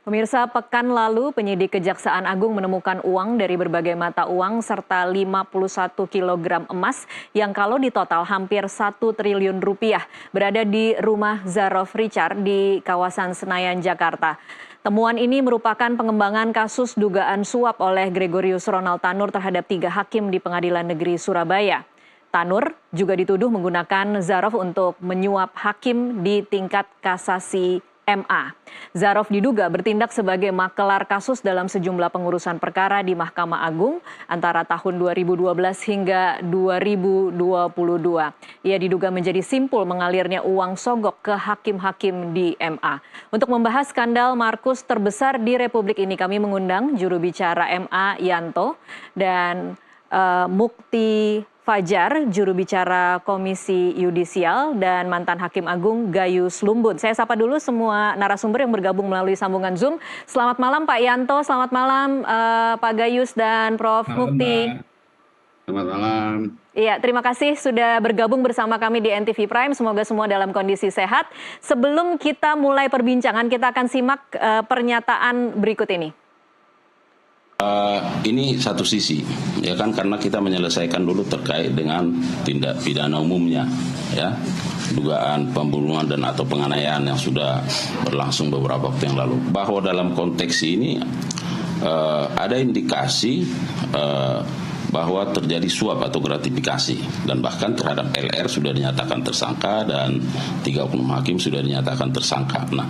Pemirsa, pekan lalu penyidik Kejaksaan Agung menemukan uang dari berbagai mata uang serta 51 kilogram emas yang kalau ditotal hampir 1 triliun rupiah berada di rumah Zarof Richard di kawasan Senayan, Jakarta. Temuan ini merupakan pengembangan kasus dugaan suap oleh Gregorius Ronald Tanur terhadap 3 hakim di Pengadilan Negeri Surabaya. Tanur juga dituduh menggunakan Zarof untuk menyuap hakim di tingkat kasasi MA. Zarof diduga bertindak sebagai makelar kasus dalam sejumlah pengurusan perkara di Mahkamah Agung antara tahun 2012 hingga 2022. Ia diduga menjadi simpul mengalirnya uang sogok ke hakim-hakim di MA. Untuk membahas skandal Markus terbesar di Republik ini, kami mengundang juru bicara MA Yanto dan Mukti Fajar, juru bicara Komisi Yudisial, dan mantan Hakim Agung Gayus Lumbun. Saya sapa dulu semua narasumber yang bergabung melalui sambungan Zoom. Selamat malam Pak Yanto, selamat malam Pak Gayus dan Prof. Mukti. Selamat malam. Iya, terima kasih sudah bergabung bersama kami di NTV Prime. Semoga semua dalam kondisi sehat. Sebelum kita mulai perbincangan, kita akan simak pernyataan berikut ini. Ini satu sisi, ya kan, karena kita menyelesaikan dulu terkait dengan tindak pidana umumnya, ya, dugaan pembunuhan dan atau penganiayaan yang sudah berlangsung beberapa waktu yang lalu. Bahwa dalam konteks ini ada indikasi bahwa terjadi suap atau gratifikasi, dan bahkan terhadap LR sudah dinyatakan tersangka dan 3 oknum hakim sudah dinyatakan tersangka. Nah,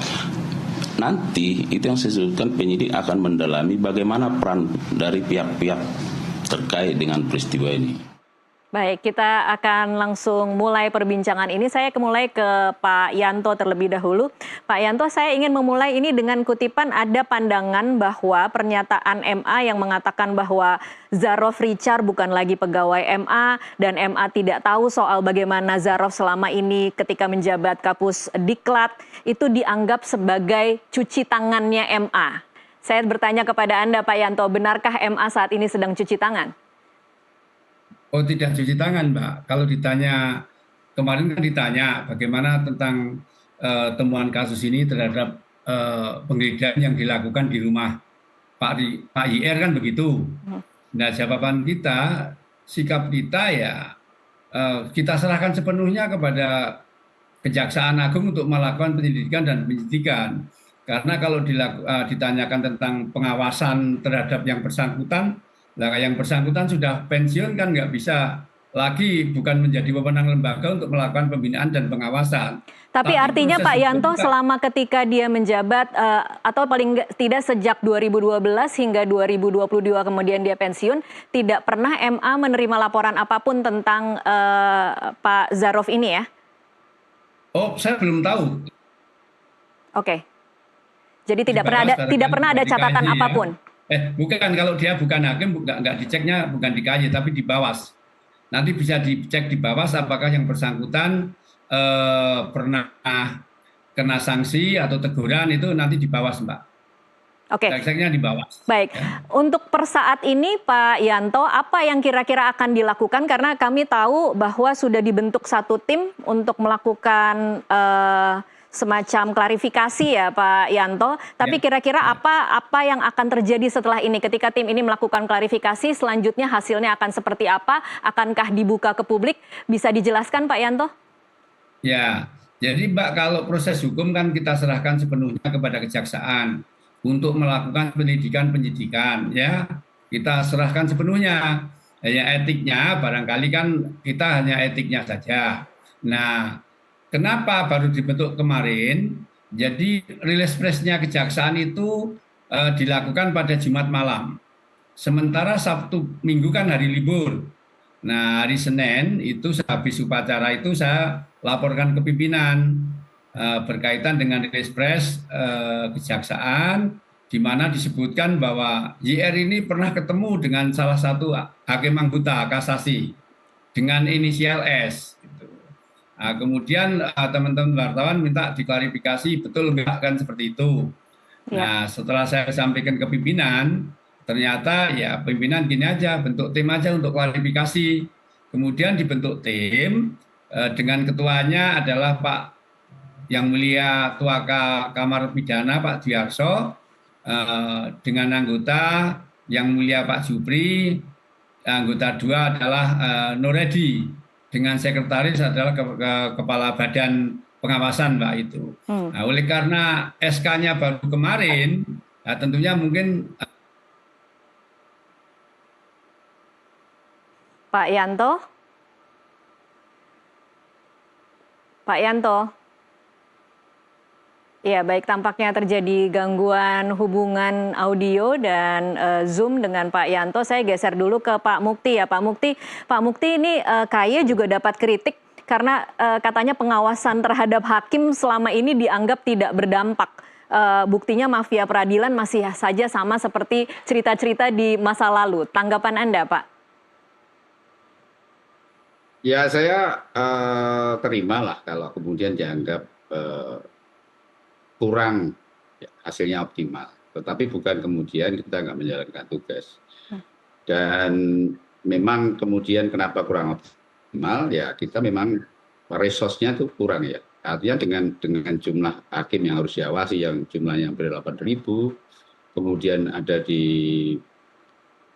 nanti itu yang saya sebutkan, penyidik akan mendalami bagaimana peran dari pihak-pihak terkait dengan peristiwa ini. Baik, kita akan langsung mulai perbincangan ini. Saya mulai ke Pak Yanto terlebih dahulu. Pak Yanto, saya ingin memulai ini dengan kutipan ada pandangan bahwa pernyataan MA yang mengatakan bahwa Zarof Richard bukan lagi pegawai MA dan MA tidak tahu soal bagaimana Zarof selama ini ketika menjabat Kapus Diklat itu dianggap sebagai cuci tangannya MA. Saya bertanya kepada Anda Pak Yanto, benarkah MA saat ini sedang cuci tangan? Oh, tidak cuci tangan, Mbak. Kalau ditanya, kemarin kan ditanya bagaimana tentang temuan kasus ini terhadap penggeledahan yang dilakukan di rumah Pak IR kan begitu. Nah, jawaban kita, sikap kita ya kita serahkan sepenuhnya kepada Kejaksaan Agung untuk melakukan penyelidikan dan penyidikan. Karena kalau ditanyakan tentang pengawasan terhadap yang bersangkutan, nah, yang bersangkutan sudah pensiun kan nggak bisa lagi, bukan menjadi wewenang lembaga untuk melakukan pembinaan dan pengawasan. Tapi artinya Pak Yanto selama ketika dia menjabat atau paling tidak sejak 2012 hingga 2022 kemudian dia pensiun, tidak pernah MA menerima laporan apapun tentang Pak Zarof ini ya? Oh, saya belum tahu. Oke. Jadi tidak pernah ada catatan apapun. Bukan, kalau dia bukan hakim, nggak diceknya bukan di KY, tapi di Bawas. Nanti bisa dicek di Bawas apakah yang bersangkutan pernah kena sanksi atau teguran, itu nanti di Bawas, Mbak. Oke. Ceknya di Bawas. Baik. Ya. Untuk per saat ini, Pak Yanto, apa yang kira-kira akan dilakukan? Karena kami tahu bahwa sudah dibentuk satu tim untuk melakukan semacam klarifikasi ya Pak Yanto, tapi kira-kira apa yang akan terjadi setelah ini ketika tim ini melakukan klarifikasi, selanjutnya hasilnya akan seperti apa? Akankah dibuka ke publik? Bisa dijelaskan Pak Yanto? Ya, jadi Mbak, kalau proses hukum kan kita serahkan sepenuhnya kepada Kejaksaan untuk melakukan penyidikan, ya kita serahkan sepenuhnya. Hanya etiknya barangkali kan kita hanya etiknya saja. Nah, kenapa baru dibentuk kemarin? Jadi rilis presnya Kejaksaan itu dilakukan pada Jumat malam. Sementara Sabtu Minggu kan hari libur. Nah, hari Senin itu habis upacara itu saya laporkan ke pimpinan berkaitan dengan rilis pres Kejaksaan, di mana disebutkan bahwa YR ini pernah ketemu dengan salah satu hakim anggota kasasi dengan inisial S. Nah, kemudian teman-teman wartawan minta diklarifikasi betul enggak kan seperti itu. Nah, setelah saya sampaikan ke pimpinan, ternyata ya pimpinan gini aja, bentuk tim aja untuk klarifikasi. Kemudian dibentuk tim dengan ketuanya adalah Pak Yang Mulia Ketua Kamar Pidana Pak Diarso, dengan anggota yang mulia Pak Jupri, anggota 2 adalah Nuredi, dengan sekretaris adalah kepala badan pengawasan Mbak itu. Nah, oleh karena SK-nya baru kemarin, nah tentunya mungkin Pak Yanto? Pak Yanto? Ya, baik, tampaknya terjadi gangguan hubungan audio dan Zoom dengan Pak Yanto. Saya geser dulu ke Pak Mukti ya. Pak Mukti ini KAY juga dapat kritik karena katanya pengawasan terhadap hakim selama ini dianggap tidak berdampak. Buktinya mafia peradilan masih saja sama seperti cerita-cerita di masa lalu. Tanggapan Anda, Pak? Ya, saya terimalah kalau kemudian dianggap kurang hasilnya optimal. Tetapi bukan kemudian kita nggak menjalankan tugas. Dan memang kemudian kenapa kurang optimal, ya kita memang resource-nya tuh kurang ya. Artinya dengan jumlah hakim yang harus diawasi yang jumlahnya hampir 8.000, kemudian ada di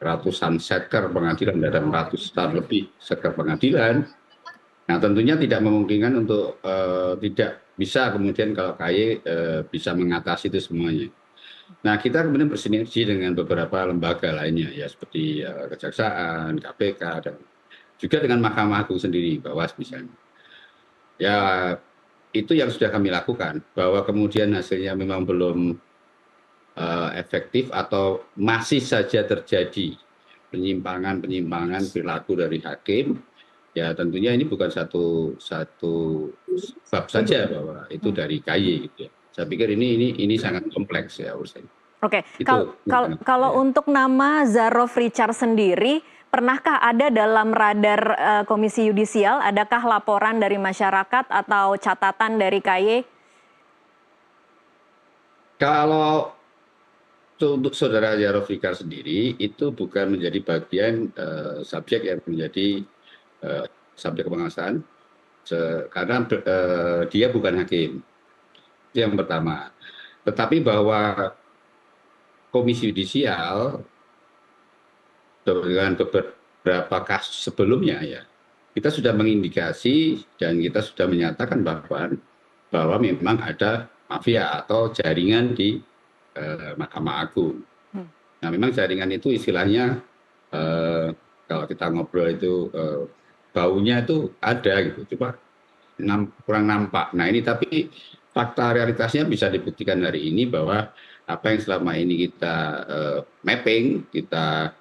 ratusan seker pengadilan dan ratusan lebih seker pengadilan. Nah, tentunya tidak memungkinkan untuk tidak bisa kemudian kalau KAY bisa mengatasi itu semuanya. Nah, kita kemudian bersinergi dengan beberapa lembaga lainnya ya seperti Kejaksaan, KPK, dan juga dengan Mahkamah Agung sendiri, Bawas misalnya. Ya, itu yang sudah kami lakukan, bahwa kemudian hasilnya memang belum efektif atau masih saja terjadi penyimpangan perilaku dari hakim. Ya tentunya ini bukan satu bab saja bahwa itu dari KAY gitu ya. Saya pikir ini sangat kompleks ya urusannya. Oke, kalau untuk nama Zarof Richard sendiri, pernahkah ada dalam radar Komisi Yudisial? Adakah laporan dari masyarakat atau catatan dari KAY? Kalau untuk saudara Zarof Richard sendiri itu bukan menjadi bagian subjek yang menjadi subjek pengawasan karena dia bukan hakim. Itu yang pertama. Tetapi bahwa Komisi Yudisial dengan beberapa kasus sebelumnya ya, kita sudah mengindikasi dan kita sudah menyatakan bahwa memang ada mafia atau jaringan di Mahkamah Agung. Nah, memang jaringan itu istilahnya kalau kita ngobrol itu baunya itu ada gitu, coba kurang nampak. Nah ini tapi fakta realitasnya bisa dibuktikan hari ini bahwa apa yang selama ini kita mapping, kita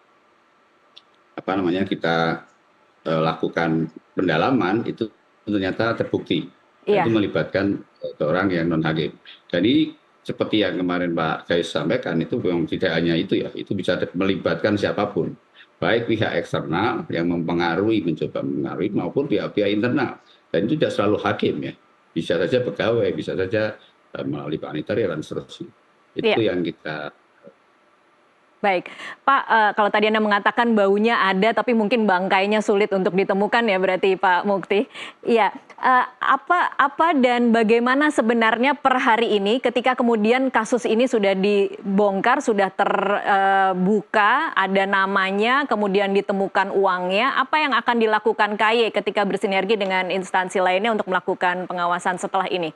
lakukan pendalaman itu ternyata terbukti. Itu melibatkan orang yang non hakim. Dan ini seperti yang kemarin Pak Gayus sampaikan itu memang tidak hanya itu ya, itu bisa melibatkan siapapun, baik pihak eksternal yang mencoba mempengaruhi maupun pihak-pihak internal. Dan itu tidak selalu hakim ya, bisa saja pegawai, bisa saja melalui panitera dan seterusnya. Itu yang kita. Baik, Pak, kalau tadi Anda mengatakan baunya ada, tapi mungkin bangkainya sulit untuk ditemukan ya berarti Pak Mukti. Iya, apa dan bagaimana sebenarnya per hari ini ketika kemudian kasus ini sudah dibongkar, sudah terbuka, ada namanya, kemudian ditemukan uangnya, apa yang akan dilakukan KAY ketika bersinergi dengan instansi lainnya untuk melakukan pengawasan setelah ini?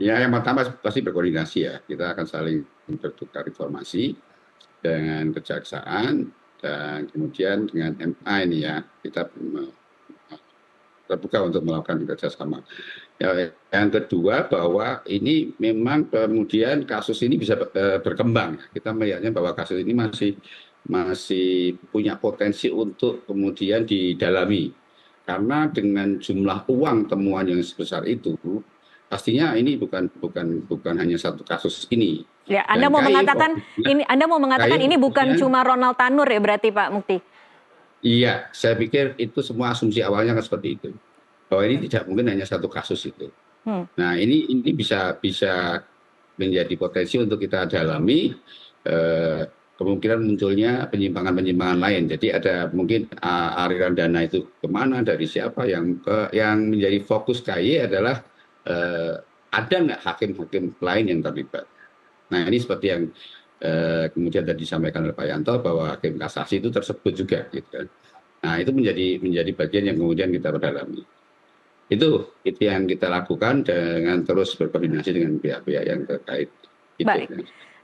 Ya, yang pertama pasti berkoordinasi ya. Kita akan saling bertukar informasi dengan Kejaksaan dan kemudian dengan MA ini ya. Kita terbuka untuk melakukan kerjasama. Ya, yang kedua bahwa ini memang kemudian kasus ini bisa berkembang. Kita melihatnya bahwa kasus ini masih punya potensi untuk kemudian didalami. Karena dengan jumlah uang temuan yang sebesar itu, pastinya ini bukan hanya satu kasus ini. Ya, Anda mau mengatakan ini bukan cuma Ronald Tanur ya berarti Pak Mukti? Iya, saya pikir itu semua asumsi awalnya kan seperti itu. Bahwa ini tidak mungkin hanya satu kasus itu. Nah, ini bisa menjadi potensi untuk kita dalami kemungkinan munculnya penyimpangan-penyimpangan lain. Jadi ada mungkin aliran dana itu kemana, dari siapa, yang menjadi fokus KAY adalah ada nggak hakim-hakim lain yang terlibat. Nah ini seperti yang kemudian tadi disampaikan oleh Pak Yanto bahwa hakim kasasi itu tersebut juga gitu kan. Nah itu menjadi bagian yang kemudian kita perdalami. Itu yang kita lakukan dengan terus berkoordinasi dengan pihak-pihak yang terkait. Gitu. Baik.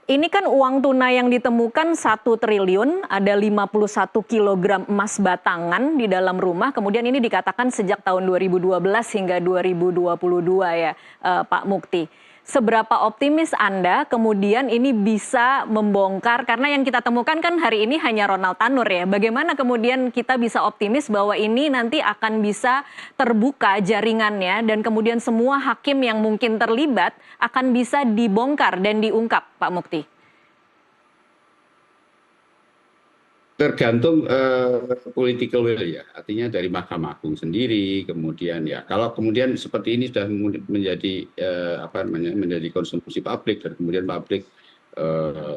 Ini kan uang tunai yang ditemukan 1 triliun, ada 51 kilogram emas batangan di dalam rumah. Kemudian ini dikatakan sejak tahun 2012 hingga 2022 ya, Pak Mukti. Seberapa optimis Anda kemudian ini bisa membongkar, karena yang kita temukan kan hari ini hanya Ronald Tanur ya. Bagaimana kemudian kita bisa optimis bahwa ini nanti akan bisa terbuka jaringannya dan kemudian semua hakim yang mungkin terlibat akan bisa dibongkar dan diungkap, Pak Mukti? Tergantung political will ya, artinya dari Mahkamah Agung sendiri, kemudian ya kalau kemudian seperti ini sudah menjadi menjadi konsumsi publik dan kemudian publik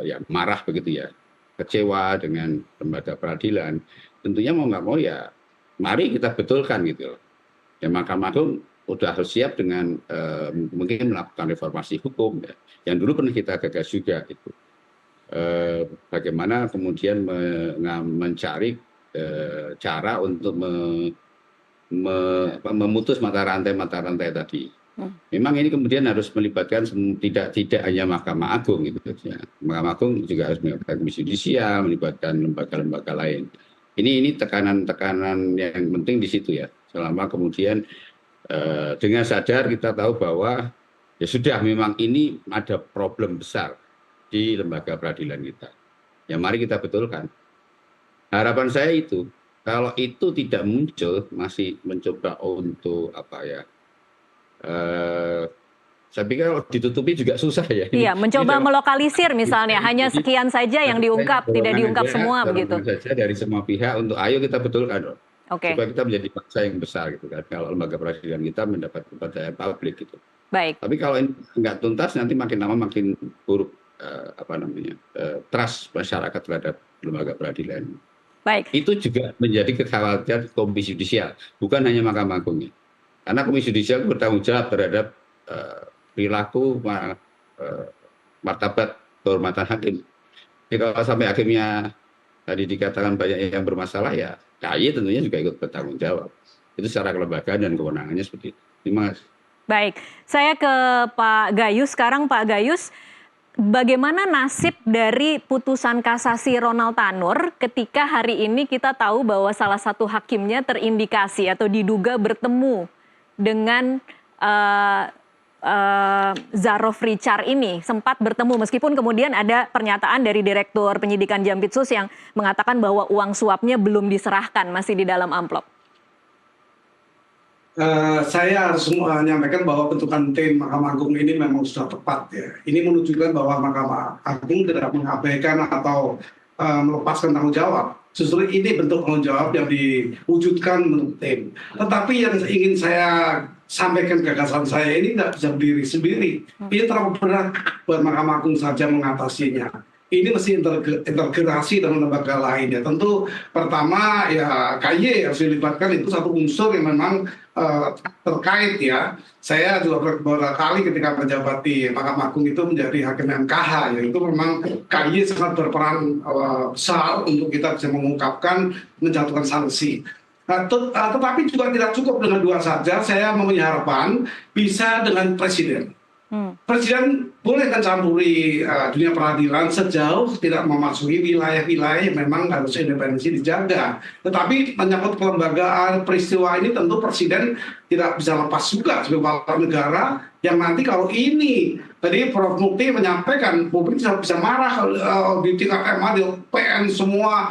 ya marah begitu ya, kecewa dengan lembaga peradilan, tentunya mau nggak mau ya mari kita betulkan gitu loh. Ya Mahkamah Agung udah harus siap dengan mungkin melakukan reformasi hukum ya, yang dulu pernah kita gagas juga itu. Bagaimana kemudian mencari cara untuk memutus mata rantai tadi. Memang ini kemudian harus melibatkan tidak hanya Mahkamah Agung gitu ya. Mahkamah Agung juga harus melibatkan Komisi Yudisial, melibatkan lembaga-lembaga lain. Ini tekanan yang penting di situ ya. Selama kemudian dengan sadar kita tahu bahwa ya sudah memang ini ada problem besar di lembaga peradilan kita. Ya mari kita betulkan. Harapan saya itu, kalau itu tidak muncul, masih mencoba untuk saya pikir kalau ditutupi juga susah ya. Iya, mencoba melokalisir misalnya, hanya sekian saja yang diungkap, tidak diungkap semua begitu. Saja dari semua pihak untuk ayo kita betulkan dong. Oke. Supaya kita menjadi bangsa yang besar gitu kan. Kalau lembaga peradilan kita mendapat kepercayaan publik gitu. Baik. Tapi kalau ini nggak tuntas nanti makin lama makin buruk trust masyarakat terhadap lembaga peradilan. Baik. Itu juga menjadi kekhawatiran Komisi Yudisial, bukan hanya Mahkamah Agung. Karena Komisi Yudisial bertanggung jawab terhadap perilaku martabat kehormatan hakim. Jadi kalau sampai hakimnya tadi dikatakan banyak yang bermasalah ya, KAY tentunya juga ikut bertanggung jawab. Itu secara kelembagaan dan kewenangannya seperti itu. Terima kasih. Baik, saya ke Pak Gayus sekarang. Pak Gayus, bagaimana nasib dari putusan kasasi Ronald Tanur ketika hari ini kita tahu bahwa salah satu hakimnya terindikasi atau diduga bertemu dengan Zarof Richard ini, sempat bertemu meskipun kemudian ada pernyataan dari Direktur Penyidikan Jampitsus yang mengatakan bahwa uang suapnya belum diserahkan, masih di dalam amplop. Saya harus menyampaikan bahwa bentukan tim Mahkamah Agung ini memang sudah tepat ya. Ini menunjukkan bahwa Mahkamah Agung tidak mengabaikan atau melepaskan tanggung jawab. Justru ini bentuk tanggung jawab yang diwujudkan menurut tim. Tetapi yang ingin saya sampaikan gagasan saya ini tidak bisa berdiri sendiri. Ini terlalu berat buat Mahkamah Agung saja mengatasinya. Ini mesti integrasi dengan lembaga lain ya. Tentu pertama ya KY harus dilibatkan, itu satu unsur yang memang terkait ya. Saya juga beberapa kali ketika menjabat di Mahkamah Agung itu menjadi hakim MKH ya, itu memang KY sangat berperan besar untuk kita bisa mengungkapkan, menjatuhkan sanksi. Tetapi juga tidak cukup dengan dua saja. Saya mempunyai harapan bisa dengan Presiden. Presiden boleh kan campuri dunia peradilan sejauh tidak memasuki wilayah-wilayah yang memang harus independensi dijaga. Tetapi menyangkut kelembagaan peristiwa ini tentu Presiden tidak bisa lepas juga sebagai kepala negara yang nanti kalau ini tadi Prof. Mukti menyampaikan publik bisa marah di tingkat MA, di PN semua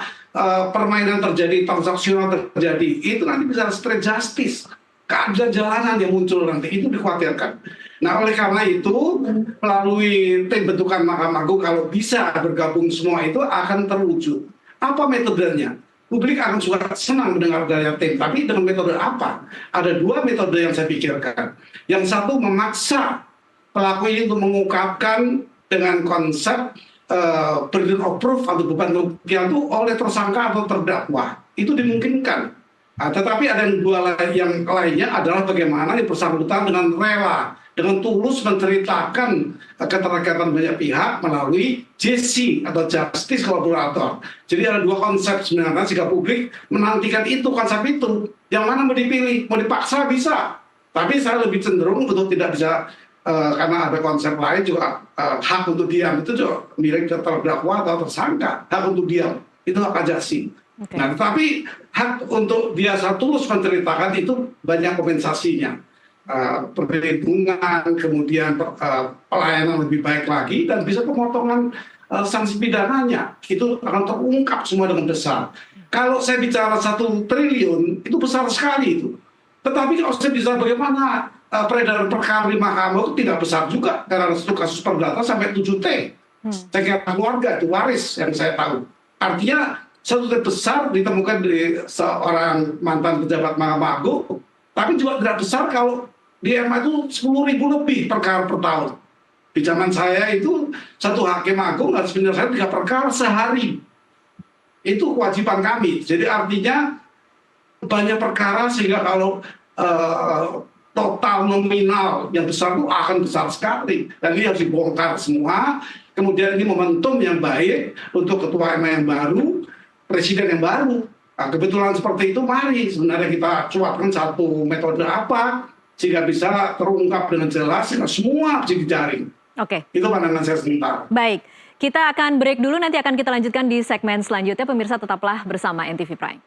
permainan terjadi, transaksional terjadi, itu nanti bisa straight justice. Keadilan jalanan yang muncul nanti itu dikhawatirkan. Nah oleh karena itu melalui tim bentukan Mahkamah Agung kalau bisa bergabung semua itu akan terwujud. Apa metodenya? Publik akan suka senang mendengar dari tim, tapi dengan metode apa? Ada dua metode yang saya pikirkan. Yang satu memaksa pelaku ini untuk mengungkapkan dengan konsep burden of proof atau beban pembuktian itu oleh tersangka atau terdakwa. Itu dimungkinkan. Tetapi ada yang dua yang lainnya adalah bagaimana yang bersangkutan dengan rela dengan tulus menceritakan keterlibatan banyak pihak melalui JC atau Justice Collaborator. Jadi ada dua konsep sebenarnya jika publik menantikan itu, konsep itu. Yang mana mau dipilih, mau dipaksa bisa. Tapi saya lebih cenderung untuk tidak bisa, karena ada konsep lain juga, hak untuk diam itu juga milik terdakwa atau tersangka. Hak untuk diam, itu hak ajasi. Okay. Nah, tetapi hak untuk dia tulus menceritakan itu banyak kompensasinya. Perlindungan, kemudian pelayanan lebih baik lagi, dan bisa pemotongan sanksi pidananya. Itu akan terungkap semua dengan besar. Kalau saya bicara 1 triliun, itu besar sekali itu. Tetapi kalau saya bisa bagaimana peredaran perkara di mahkamah itu tidak besar juga. Karena satu kasus perdata sampai 7T. Saya kira keluarga itu waris yang saya tahu. Artinya 1 T besar ditemukan di seorang mantan pejabat Mahkamah Agung, tapi juga tidak besar kalau di MA itu 10.000 lebih perkara per tahun. Di zaman saya itu 1 hakim agung harus menyelesaikan 3 perkara sehari. Itu kewajiban kami. Jadi artinya banyak perkara sehingga kalau total nominal yang besar itu akan besar sekali. Dan ini harus dibongkar semua. Kemudian ini momentum yang baik untuk ketua MA yang baru, presiden yang baru. Nah, kebetulan seperti itu, mari sebenarnya kita cuapkan satu metode apa sehingga bisa terungkap dengan jelas, sehingga semua bisa dijaring. Oke. Itu pandangan saya sebentar. Baik, kita akan break dulu, nanti akan kita lanjutkan di segmen selanjutnya. Pemirsa tetaplah bersama NTV Prime.